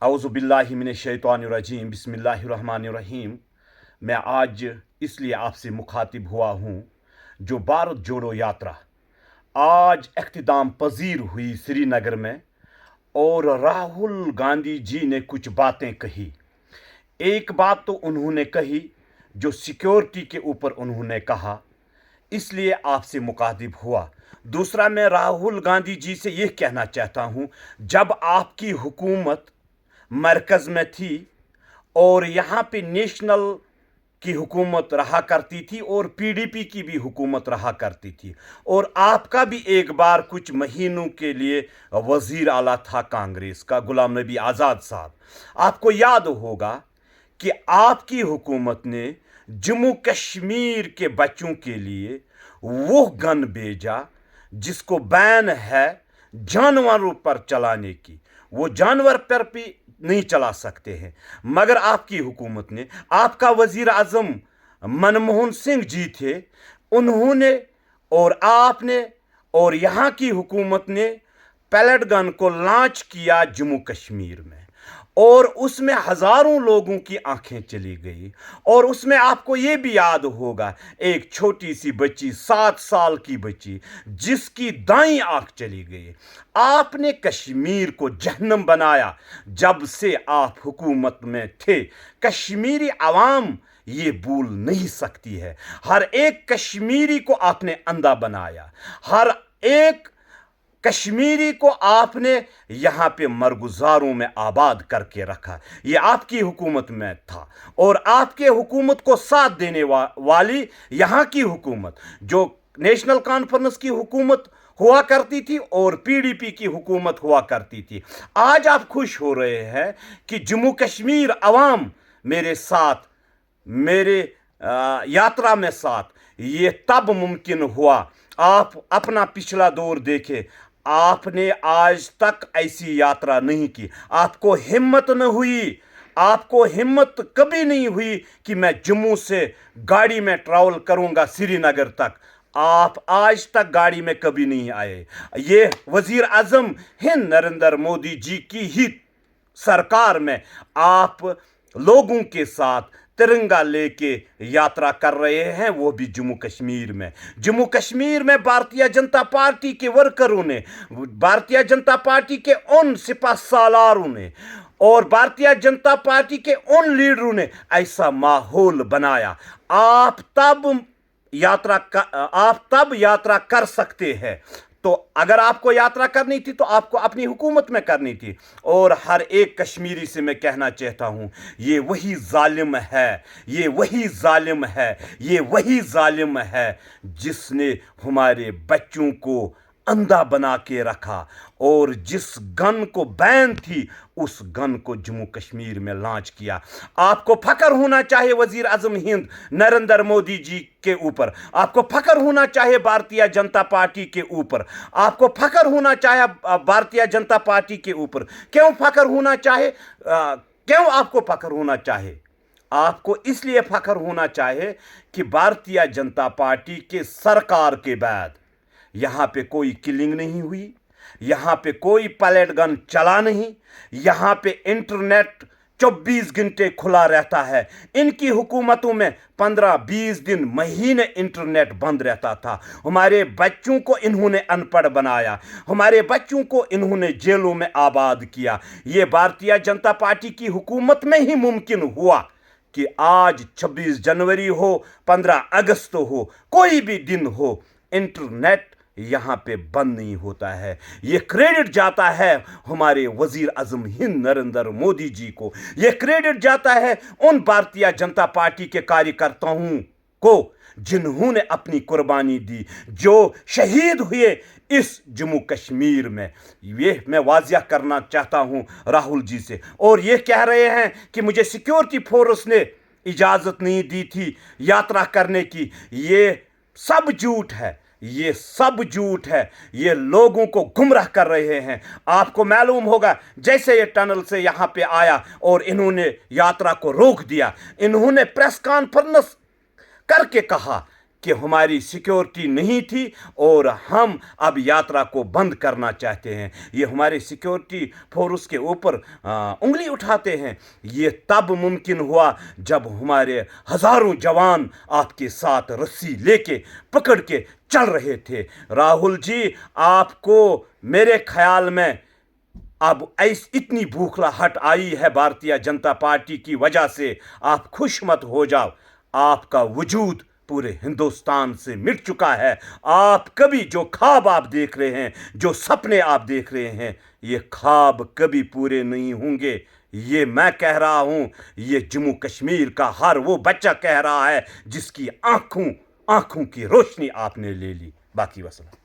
औज़ुबिल्लाहि मिनश्शैतानिर्रजीम बिस्मिल्लाहिर्रहमानिर्रहीम। मैं आज इसलिए आपसे मुखातिब हुआ हूँ जो भारत जोड़ो यात्रा आज इख्तिताम पजीर हुई श्रीनगर में, और राहुल गांधी जी ने कुछ बातें कही। एक बात तो उन्होंने कही जो सिक्योरिटी के ऊपर उन्होंने कहा, इसलिए आपसे मुखातिब हुआ। दूसरा, मैं राहुल गांधी जी से यह कहना चाहता हूँ, जब आपकी हुकूमत मरकज़ में थी और यहाँ पे नेशनल की हुकूमत रहा करती थी और पीडीपी की भी हुकूमत रहा करती थी, और आपका भी एक बार कुछ महीनों के लिए वज़ीर आला था कांग्रेस का, गुलाम नबी आज़ाद साहब। आपको याद होगा कि आपकी हुकूमत ने जम्मू कश्मीर के बच्चों के लिए वो गन भेजा जिसको बैन है जानवरों पर चलाने की। वो जानवर पर भी नहीं चला सकते हैं, मगर आपकी हुकूमत ने, आपका वजीर आजम मनमोहन सिंह जी थे, उन्होंने और आपने और यहाँ की हुकूमत ने पैलेट गन को लॉन्च किया जम्मू कश्मीर में, और उसमें हजारों लोगों की आंखें चली गई। और उसमें आपको ये भी याद होगा, एक छोटी सी बच्ची 7 साल की बच्ची जिसकी दाईं आंख चली गई। आपने कश्मीर को जहन्नम बनाया जब से आप हुकूमत में थे। कश्मीरी आवाम ये भूल नहीं सकती है। हर एक कश्मीरी को आपने अंधा बनाया, हर एक कश्मीरी को आपने यहाँ पे मरगुजारों में आबाद करके रखा। ये आपकी हुकूमत में था, और आपके हुकूमत को साथ देने वाली यहाँ की हुकूमत, जो नेशनल कॉन्फ्रेंस की हुकूमत हुआ करती थी और पीडीपी की हुकूमत हुआ करती थी। आज आप खुश हो रहे हैं कि जम्मू कश्मीर अवाम मेरे साथ, मेरे यात्रा में साथ। ये तब मुमकिन हुआ, आप अपना पिछला दौर देखें, आपने आज तक ऐसी यात्रा नहीं की। आपको हिम्मत न हुई, आपको हिम्मत कभी नहीं हुई कि मैं जम्मू से गाड़ी में ट्रैवल करूंगा श्रीनगर तक। आप आज तक गाड़ी में कभी नहीं आए। ये वजीर आजम हिंद नरेंद्र मोदी जी की ही सरकार में आप लोगों के साथ तिरंगा लेके यात्रा कर रहे हैं, वो भी जम्मू कश्मीर में। जम्मू कश्मीर में भारतीय जनता पार्टी के वर्करों ने, भारतीय जनता पार्टी के उन सिपह सालारों ने और भारतीय जनता पार्टी के उन लीडरों ने ऐसा माहौल बनाया। आप तब यात्रा कर सकते हैं। तो अगर आपको यात्रा करनी थी तो आपको अपनी हुकूमत में करनी थी। और हर एक कश्मीरी से मैं कहना चाहता हूं, ये वही जालिम है, ये वही जालिम है, ये वही जालिम है जिसने हमारे बच्चों को अंधा बना के रखा, और जिस गन को बैन थी उस गन को जम्मू कश्मीर में लॉन्च किया। आपको फख्र होना चाहिए वजीर आजम हिंद नरेंद्र मोदी जी के ऊपर, आपको फख्र होना चाहिए भारतीय जनता पार्टी के ऊपर, आपको फख्र होना चाहिए भारतीय जनता पार्टी के ऊपर। क्यों फख्र होना चाहिए? क्यों आपको फख्र होना चाहिए? आपको इसलिए फख्र होना चाहिए कि भारतीय जनता पार्टी के सरकार के बाद यहाँ पे कोई किलिंग नहीं हुई, यहाँ पे कोई पैलेट गन चला नहीं, यहाँ पे इंटरनेट 24 घंटे खुला रहता है। इनकी हुकूमतों में 15-20 दिन, महीने इंटरनेट बंद रहता था। हमारे बच्चों को इन्होंने अनपढ़ बनाया, हमारे बच्चों को इन्होंने जेलों में आबाद किया। ये भारतीय जनता पार्टी की हुकूमत में ही मुमकिन हुआ कि आज 26 जनवरी हो, 15 अगस्त हो, कोई भी दिन हो, इंटरनेट यहाँ पे बंद नहीं होता है। ये क्रेडिट जाता है हमारे वजीर आजम हिंद नरेंद्र मोदी जी को, ये क्रेडिट जाता है उन भारतीय जनता पार्टी के कार्यकर्ताओं को जिन्होंने अपनी कुर्बानी दी, जो शहीद हुए इस जम्मू कश्मीर में। ये मैं वाजिया करना चाहता हूँ राहुल जी से। और ये कह रहे हैं कि मुझे सिक्योरिटी फोर्स ने इजाज़त नहीं दी थी यात्रा करने की, ये सब झूठ है, ये सब झूठ है। ये लोगों को गुमराह कर रहे हैं। आपको मालूम होगा, जैसे ये टनल से यहाँ पे आया और इन्होंने यात्रा को रोक दिया, इन्होंने प्रेस कॉन्फ्रेंस करके कहा کہ ہماری سیکیورٹی نہیں تھی اور ہم اب یاترا کو بند کرنا چاہتے ہیں. یہ ہمارے سیکیورٹی فورس کے اوپر انگلی اٹھاتے ہیں. یہ تب ممکن ہوا جب ہمارے ہزاروں جوان آپ کے ساتھ رسی لے کے پکڑ کے چل رہے تھے. راہل جی، آپ کو میرے خیال میں اب اتنی بوکھلاہٹ آئی ہے بھارتیہ جنتا پارٹی کی وجہ سے. آپ خوش مت ہو جاؤ، آپ کا وجود پورے ہندوستان سے مٹ چکا ہے. آپ کبھی جو خواب آپ دیکھ رہے ہیں، جو سپنے آپ دیکھ رہے ہیں، یہ خواب کبھی پورے نہیں ہوں گے. یہ میں کہہ رہا ہوں، یہ جموں کشمیر کا ہر وہ بچہ کہہ رہا ہے جس کی آنکھوں کی روشنی آپ نے لے لی. باقی وسلام.